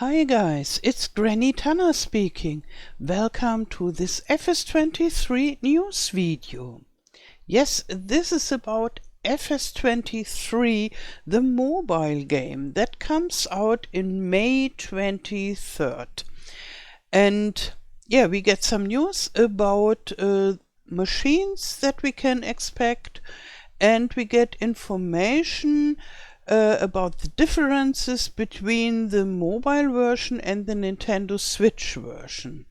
Hi guys, it's Granny Tana speaking. Welcome to this FS23 news video. Yes, this is about FS23, the mobile game that comes out in May 23rd. And yeah, we get some news about machines that we can expect, and we get information about the differences between the mobile version and the Nintendo Switch version.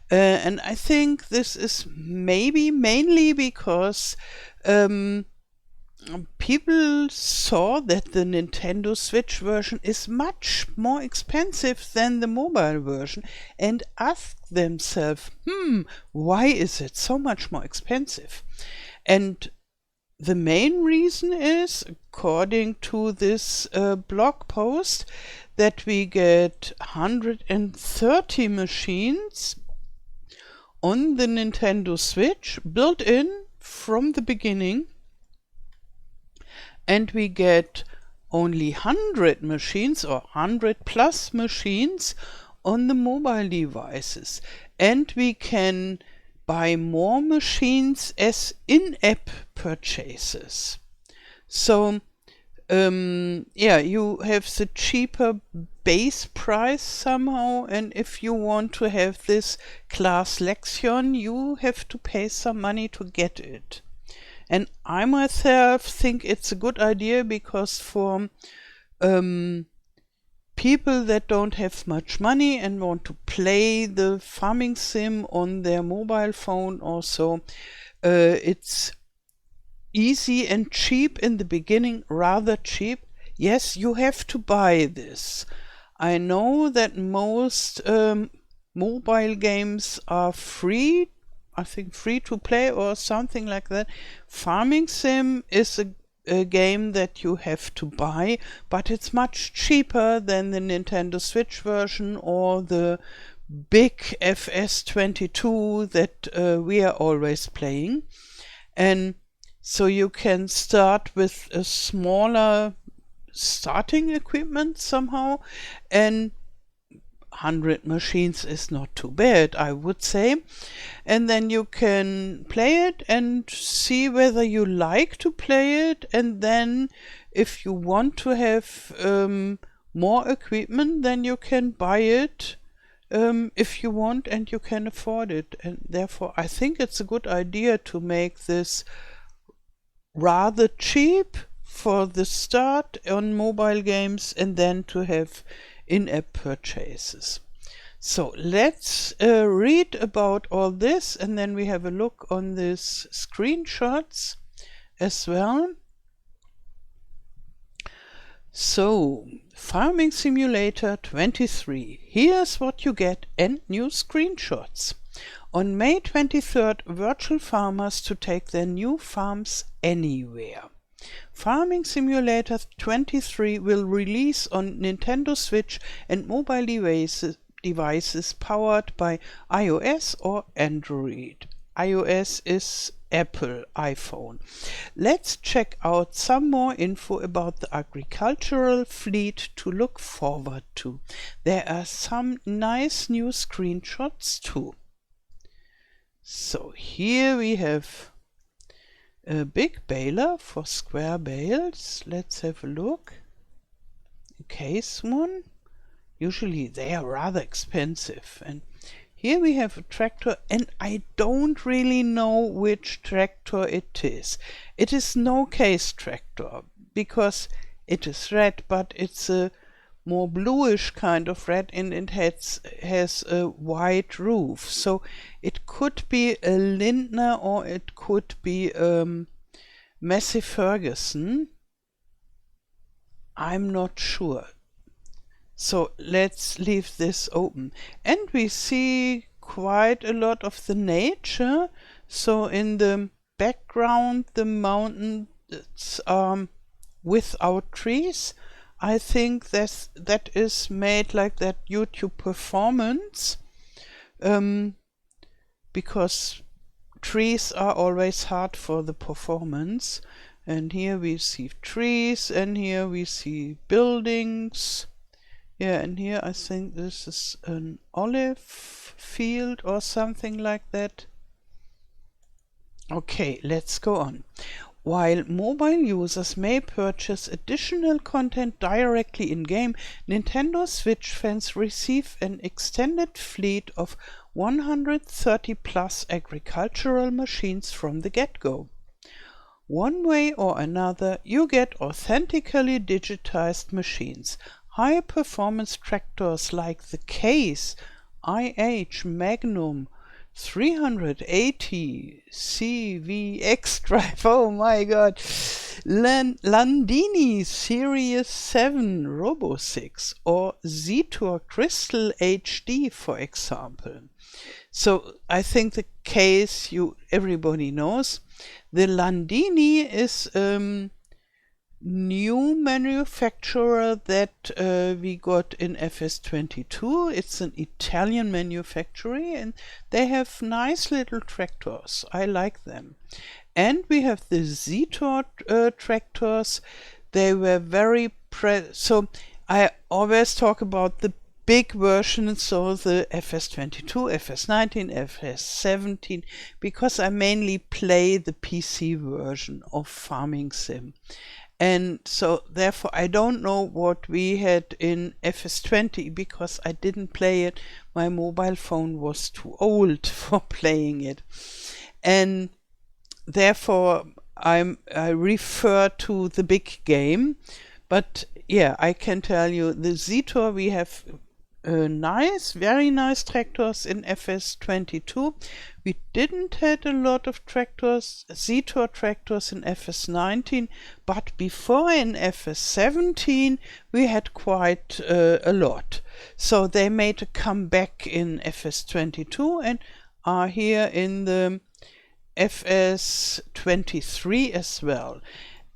And I think this is maybe mainly because people saw that the Nintendo Switch version is much more expensive than the mobile version and asked themselves, why is it so much more expensive? And the main reason is, according to this blog post, that we get 130 machines on the Nintendo Switch built in from the beginning, and we get only 100 machines or 100 plus machines on the mobile devices, and we can buy more machines as in-app purchases. So yeah, you have the cheaper base price somehow, and if you want to have this class Lexion, you have to pay some money to get it. And I myself think it's a good idea, because for people that don't have much money and want to play the farming sim on their mobile phone also, it's easy and cheap in the beginning, rather cheap. Yes, you have to buy this. I know that most mobile games are free, I think free to play or something like that. Farming sim is a game that you have to buy, but it's much cheaper than the Nintendo Switch version or the big FS22 that we are always playing. And so you can start with a smaller starting equipment somehow, and 100 machines is not too bad, I would say. And then you can play it and see whether you like to play it, and then if you want to have more equipment, then you can buy it if you want and you can afford it. And therefore I think it's a good idea to make this rather cheap for the start on mobile games, and then to have in-app purchases. So let's read about all this, and then we have a look on these screenshots as well. So, Farming Simulator 23. Here's what you get and new screenshots. On May 23rd, virtual farmers to take their new farms anywhere. Farming Simulator 23 will release on Nintendo Switch and mobile devices powered by iOS or Android. iOS is Apple iPhone. Let's check out some more info about the agricultural fleet to look forward to. There are some nice new screenshots too. So here we have a big baler for square bales. Let's have a look. A case one. Usually they are rather expensive. And here we have a tractor, and I don't really know which tractor it is. It is no case tractor, because it is red, but it's a more bluish kind of red, and it has a white roof. So it could be a Lindner, or it could be Massey Ferguson. I'm not sure. So let's leave this open. And we see quite a lot of the nature. So in the background, the mountains are without trees. I think that is made like that YouTube performance, because trees are always hard for the performance. And here we see trees, and here we see buildings. Yeah, and here I think this is an olive field or something like that. Okay, let's go on. While mobile users may purchase additional content directly in-game, Nintendo Switch fans receive an extended fleet of 130 plus agricultural machines from the get-go. One way or another, you get authentically digitized machines. High-performance tractors like the Case IH Magnum 380 CVX drive, oh my god, Landini Series 7 Robo 6 or Z-Tour Crystal HD, for example. So I think the Case everybody knows. The Landini is new manufacturer that we got in FS22. It's an Italian manufacturer and they have nice little tractors. I like them. And we have the Z-Tour tractors. They were very so I always talk about the big versions, so the FS22, FS19, FS17, because I mainly play the PC version of Farming Sim. And so therefore I don't know what we had in FS20 because I didn't play it. My mobile phone was too old for playing it. And therefore I refer to the big game. But yeah, I can tell you the Z-Tour, we have very nice tractors in FS22. We didn't had a lot of tractors, Z-Tour tractors in FS19, but before in FS17 we had quite a lot. So they made a comeback in FS22 and are here in the FS23 as well.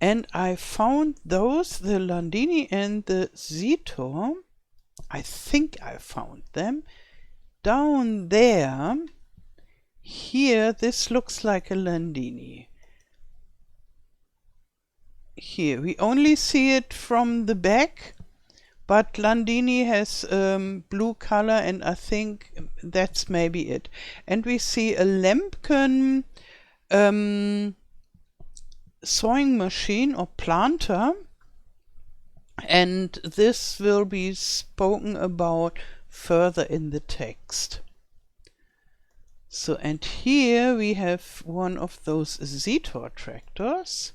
And I found those, the Landini and the Z-Tour, I think I found them down there. Here, this looks like a Landini. Here, we only see it from the back, but Landini has blue color and I think that's maybe it. And we see a Lemken sowing machine or planter. And this will be spoken about further in the text. So, and here we have one of those Z-Tour tractors.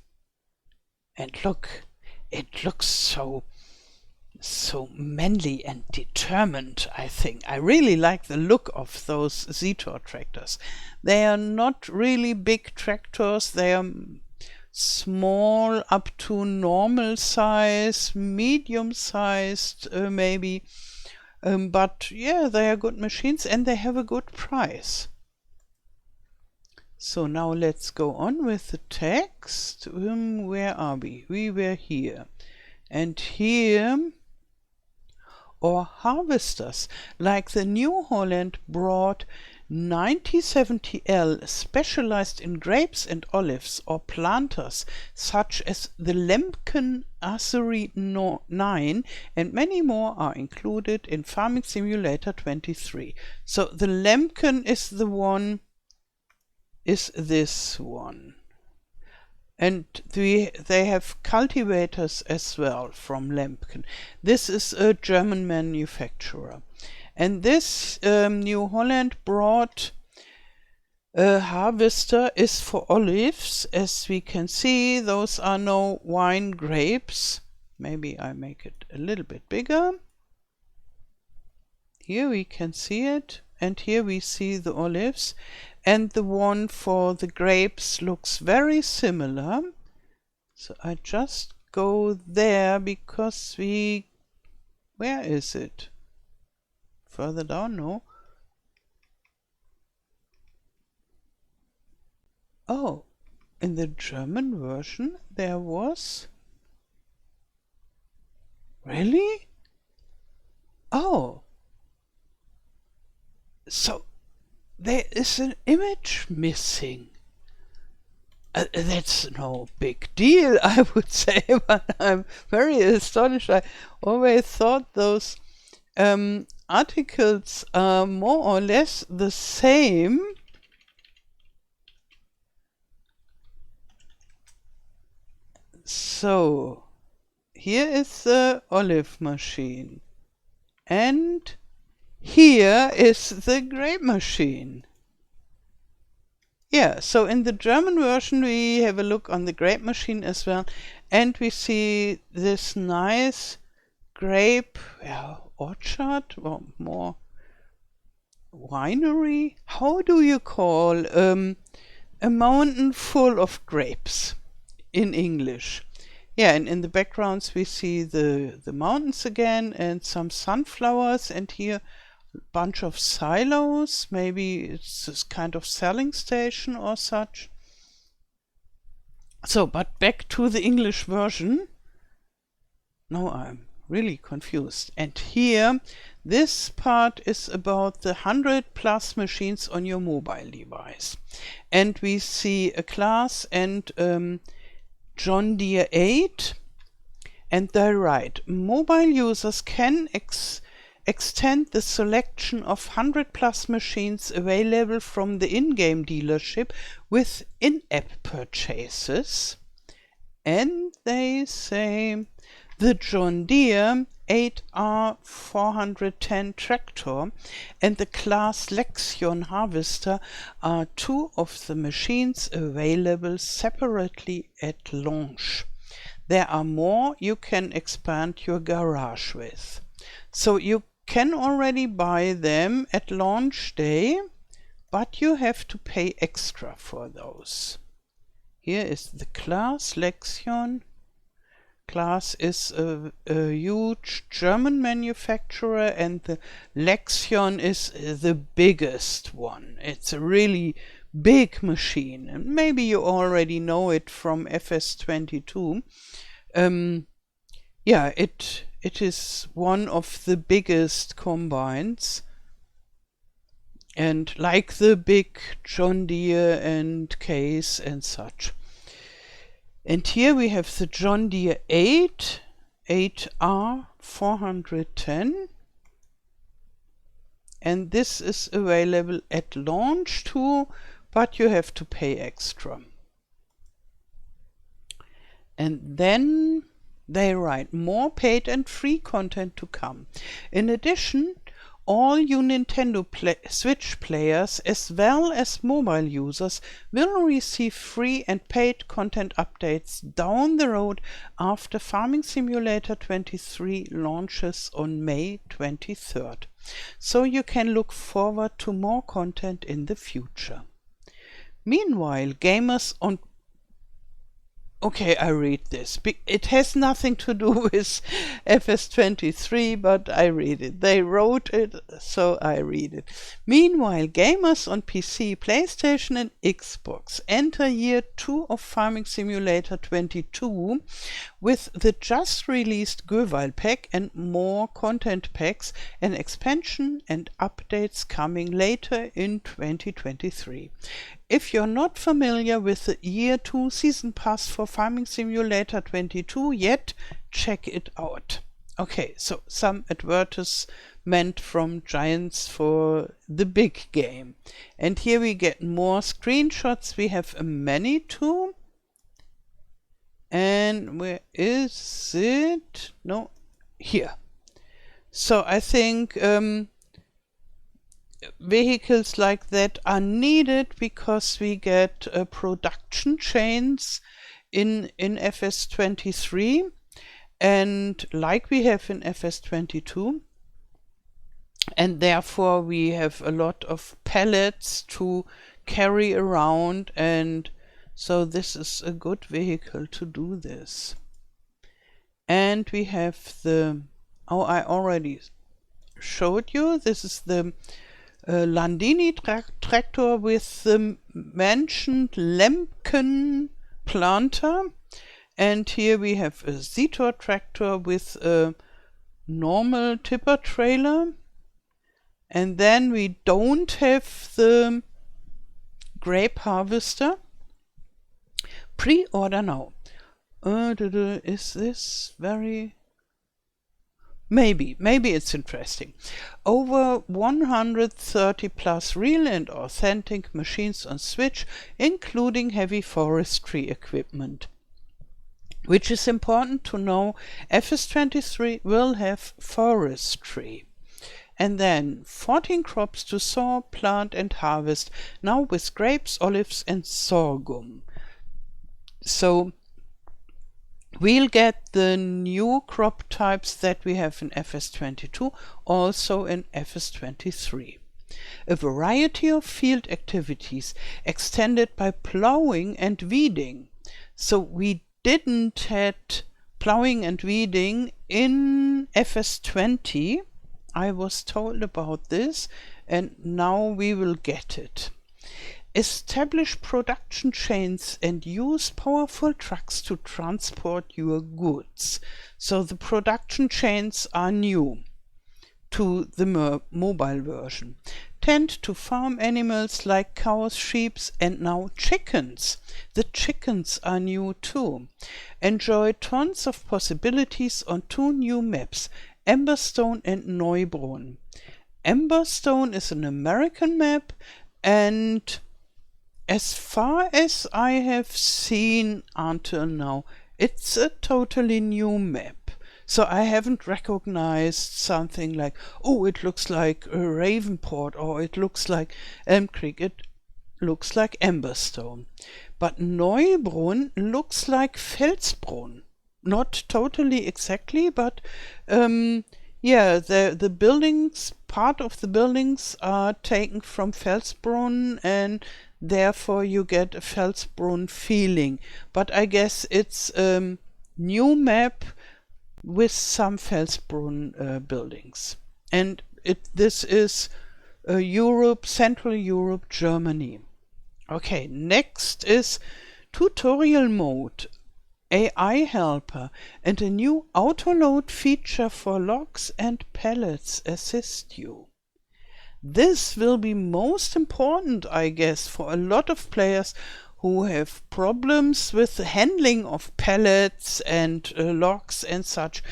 And look, it looks so manly and determined, I think. I really like the look of those Z-Tour tractors. They are not really big tractors. They are small up to normal size, medium sized maybe, but yeah, they are good machines and they have a good price. So now let's go on with the text. Where are we? We were here, and here, or harvesters like the New Holland brought 9070L specialized in grapes and olives, or planters such as the Lemken Azury 9 and many more are included in Farming Simulator 23. So the Lemken is the one, is this one. And they have cultivators as well from Lemken. This is a German manufacturer. And this New Holland brought harvester is for olives. As we can see, those are no wine grapes. Maybe I make it a little bit bigger. Here we can see it, and here we see the olives. And the one for the grapes looks very similar. So I just go there because where is it? Further down, no. Oh, in the German version there was... Really? Oh. So there is an image missing. That's no big deal, I would say, but I'm very astonished. I always thought those articles are more or less the same. So here is the olive machine, and here is the grape machine. Yeah, so in the German version we have a look on the grape machine as well, and we see this nice grape orchard, or more winery. How do you call a mountain full of grapes in English? Yeah, and in the backgrounds we see the mountains again and some sunflowers, and here a bunch of silos. Maybe it's this kind of selling station or such. So, but back to the English version. Now I'm really confused. And here, this part is about the 100+ machines on your mobile device. And we see a class and John Deere 8. And they write, mobile users can extend the selection of 100+ machines available from the in-game dealership with in-app purchases. And they say the John Deere 8R410 tractor and the class Lexion harvester are two of the machines available separately at launch. There are more you can expand your garage with. So you can already buy them at launch day, but you have to pay extra for those. Here is the class Lexion. Class is a huge German manufacturer, and the Lexion is the biggest one. It's a really big machine, and maybe you already know it from FS22. Yeah, it is one of the biggest combines, and like the big John Deere and Case and such. And here we have the John Deere 8R410, and this is available at launch too, but you have to pay extra. And then they write more paid and free content to come. In addition, all you Nintendo Switch players as well as mobile users will receive free and paid content updates down the road after Farming Simulator 23 launches on May 23rd. So you can look forward to more content in the future. Meanwhile, gamers on Okay, I read this. It has nothing to do with FS23, but I read it. They wrote it, so I read it. Meanwhile, gamers on PC, PlayStation and Xbox enter year 2 of Farming Simulator 22 with the just released Göval pack and more content packs and expansion and updates coming later in 2023. If you're not familiar with the Year 2 Season Pass for Farming Simulator 22 yet, check it out. Okay, so some advertisement from Giants for the big game. And here we get more screenshots. We have a Manitou. And where is it? No, here. So I think vehicles like that are needed because we get production chains in FS23, and like we have in FS22, and therefore we have a lot of pallets to carry around, and so this is a good vehicle to do this. And we have the, I already showed you, this is the Landini tractor with the mentioned Lemken planter, and here we have a Zetor tractor with a normal tipper trailer, and then we don't have the grape harvester. Pre-order now. Is this very... Maybe it's interesting. Over 130 plus real and authentic machines on Switch, including heavy forestry equipment. Which is important to know, FS23 will have forestry. And then 14 crops to sow, plant and harvest, now with grapes, olives and sorghum. So we'll get the new crop types that we have in FS22 also in FS23. A variety of field activities extended by plowing and weeding. So we didn't had plowing and weeding in FS20. I was told about this and now we will get it. Establish production chains and use powerful trucks to transport your goods. So the production chains are new to the mobile version. Tend to farm animals like cows, sheep and now chickens. The chickens are new too. Enjoy tons of possibilities on 2 new maps, Emberstone and Neubrunn. Emberstone is an American map, and as far as I have seen until now, it's a totally new map. So I haven't recognized something like, oh, it looks like Ravenport, or it looks like Elm Creek. It looks like Emberstone. But Neubrunn looks like Felsbrunn. Not totally exactly, but yeah, the buildings, part of the buildings are taken from Felsbrunn, and therefore you get a Felsbrunn feeling. But I guess it's a new map with some Felsbrunn buildings. And this is Europe, Central Europe, Germany. Okay, next is tutorial mode, AI helper, and a new auto-load feature for logs and pallets assist you. This will be most important, I guess, for a lot of players who have problems with the handling of pallets and logs and such.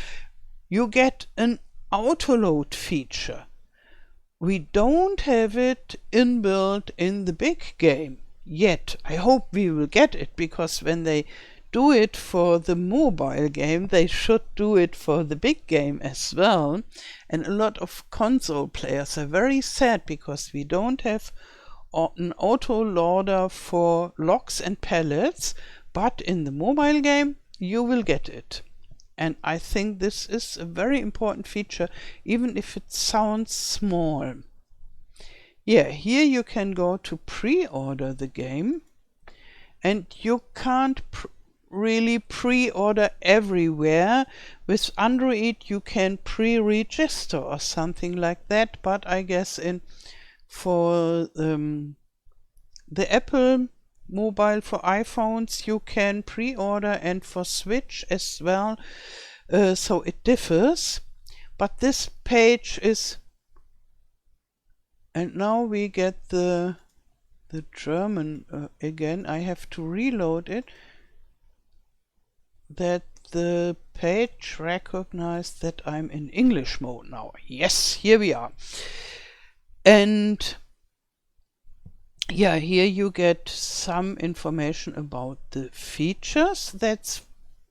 You get an auto-load feature. We don't have it inbuilt in the big game yet. I hope we will get it, because when they do it for the mobile game, they should do it for the big game as well. And a lot of console players are very sad because we don't have an auto loader for logs and pallets, but in the mobile game you will get it. And I think this is a very important feature, even if it sounds small. Yeah, here you can go to pre-order the game, and you can't really pre-order everywhere. With Android you can pre-register or something like that, but I guess for the Apple mobile for iPhones you can pre-order, and for Switch as well, so it differs. But this page is, and now we get the German again. I have to reload it, that the page recognized that I'm in English mode now. Yes, here we are. And yeah, here you get some information about the features. That's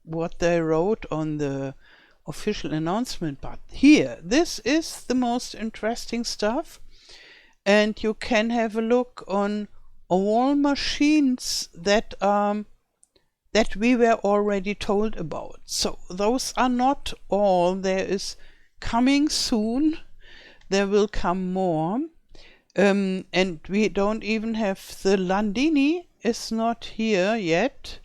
what they wrote on the official announcement. But here, this is the most interesting stuff. And you can have a look on all machines that we were already told about. So those are not all. There is coming soon. There will come more. And we don't even have the Landini is not here yet.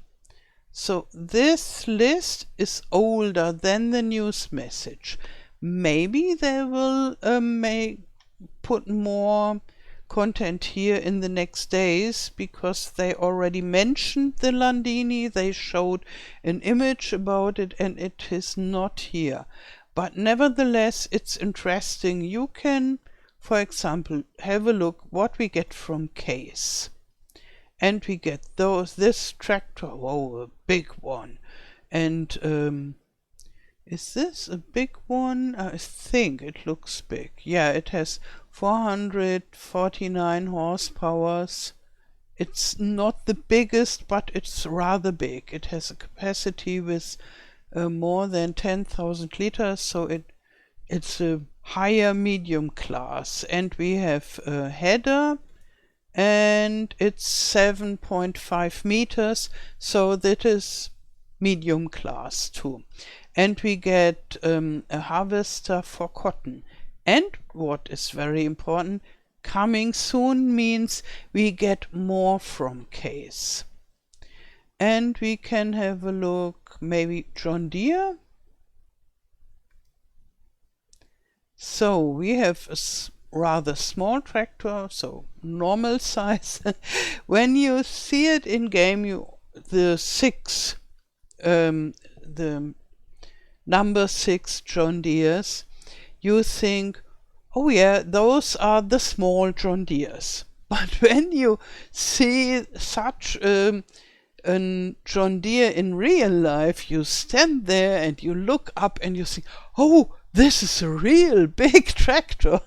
So this list is older than the news message. Maybe they will put more content here in the next days, because they already mentioned the Landini. They showed an image about it and it is not here. But nevertheless, it's interesting. You can, for example, have a look what we get from Case. And we get this tractor, whoa, a big one. And Is this a big one? I think it looks big. Yeah, it has 449 horsepower. It's not the biggest, but it's rather big. It has a capacity with more than 10,000 liters, so it's a higher medium class. And we have a header, and it's 7.5 meters, so that is medium class too. And we get a harvester for cotton. And what is very important, coming soon means we get more from Case. And we can have a look, maybe John Deere. So we have a rather small tractor, so normal size. When you see it in game, the number 6 John Deeres, you think, oh yeah, those are the small John Deeres. But when you see such a John Deere in real life, you stand there and you look up and you think, oh, this is a real big tractor.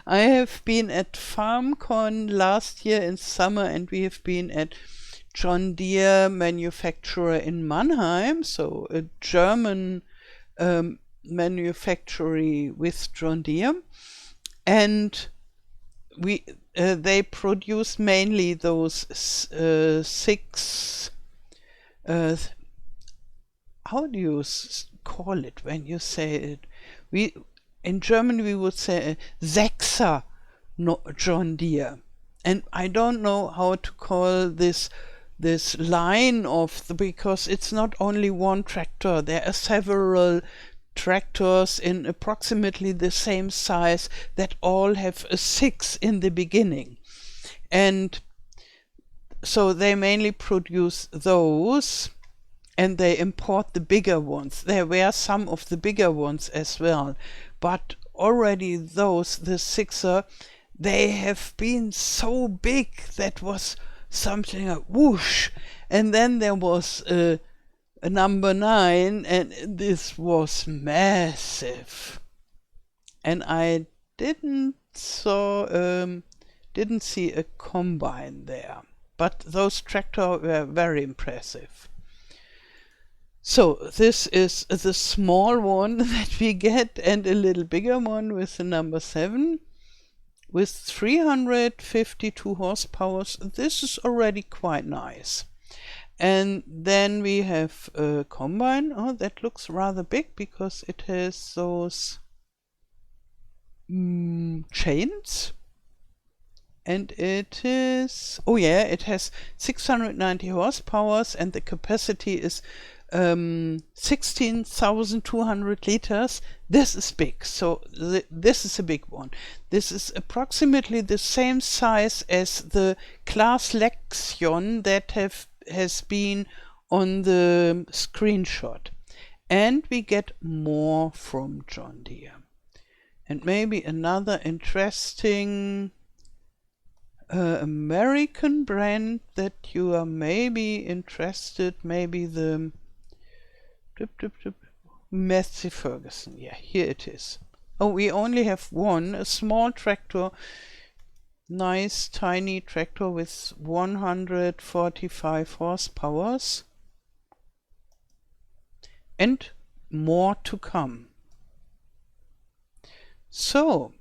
I have been at FarmCon last year in summer, and we have been at John Deere manufacturer in Mannheim, so a German manufacturer with John Deere, and they produce mainly those 6 how do you call it when you say it? In German we would say Sechser John Deere, and I don't know how to call this line because it's not only one tractor. There are several tractors in approximately the same size that all have a 6 in the beginning, and so they mainly produce those, and they import the bigger ones. There were some of the bigger ones as well, but already those, the 6er, they have been so big. That was something like whoosh. And then there was a number 9, and this was massive. And I didn't see a combine there, but those tractors were very impressive. So this is the small one that we get, and a little bigger one with the number 7 with 352 horsepower. This is already quite nice. And then we have a combine. Oh, that looks rather big because it has those chains. And it is, oh yeah, it has 690 horsepower, and the capacity is 16,200 liters. This is big, so this is a big one. This is approximately the same size as the class Lexion that has been on the screenshot. And we get more from John Deere. And maybe another interesting American brand that you are maybe interested, maybe the Massey Ferguson. Yeah, here it is. Oh, we only have one, a small tractor, nice tiny tractor with 145 horsepower, and more to come. So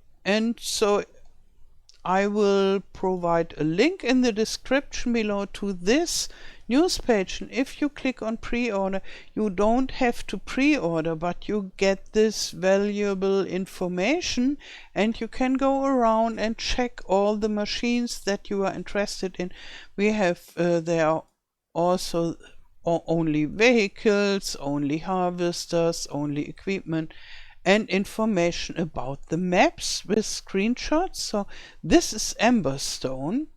I will provide a link in the description below to this news page, and if you click on pre-order, you don't have to pre-order, but you get this valuable information, and you can go around and check all the machines that you are interested in. We have there are also only vehicles, only harvesters, only equipment, and information about the maps with screenshots. So this is Amberstone,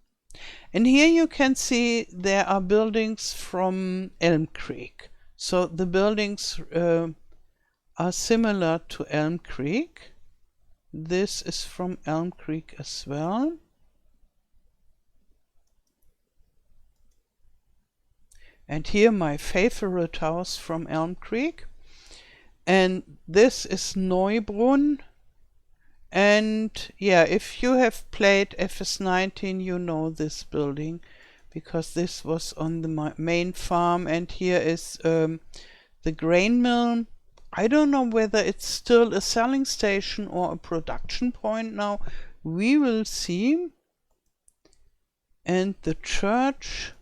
and here you can see there are buildings from Elm Creek. So the buildings are similar to Elm Creek. This is from Elm Creek as well. And here my favorite house from Elm Creek. And this is Neubrunn. And yeah, if you have played FS19, you know this building, because this was on the main farm. And here is the grain mill. I don't know whether it's still a selling station or a production point now. We will see. And the church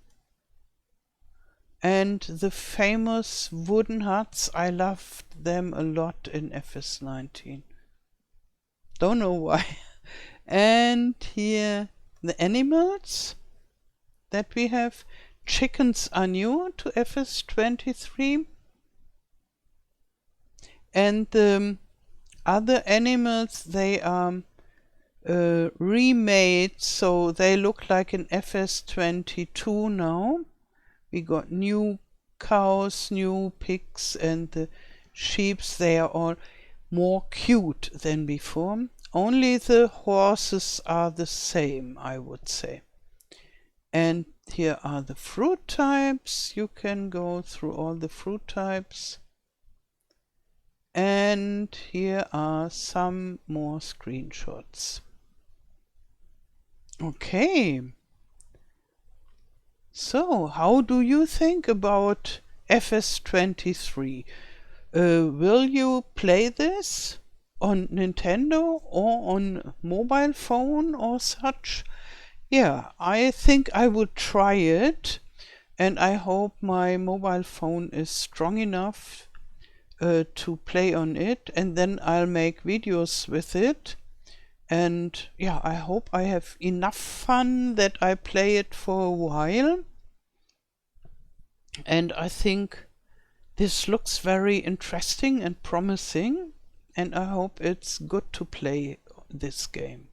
and the famous wooden huts. I loved them a lot in FS19. Don't know why. And here the animals that we have. Chickens are new to FS23. And the other animals, they are remade, so they look like in FS22 now. We got new cows, new pigs, and the sheeps. They are all more cute than before. Only the horses are the same, I would say. And here are the fruit types. You can go through all the fruit types. And here are some more screenshots. Okay. So, how do you think about FS23? Will you play this on Nintendo or on mobile phone or such? Yeah, I think I would try it, and I hope my mobile phone is strong enough to play on it, and then I'll make videos with it. And yeah, I hope I have enough fun that I play it for a while. And I think this looks very interesting and promising, and I hope it's good to play this game.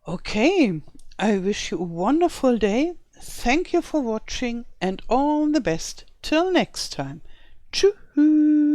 Okay, I wish you a wonderful day. Thank you for watching, and all the best. Till next time. Tschüss.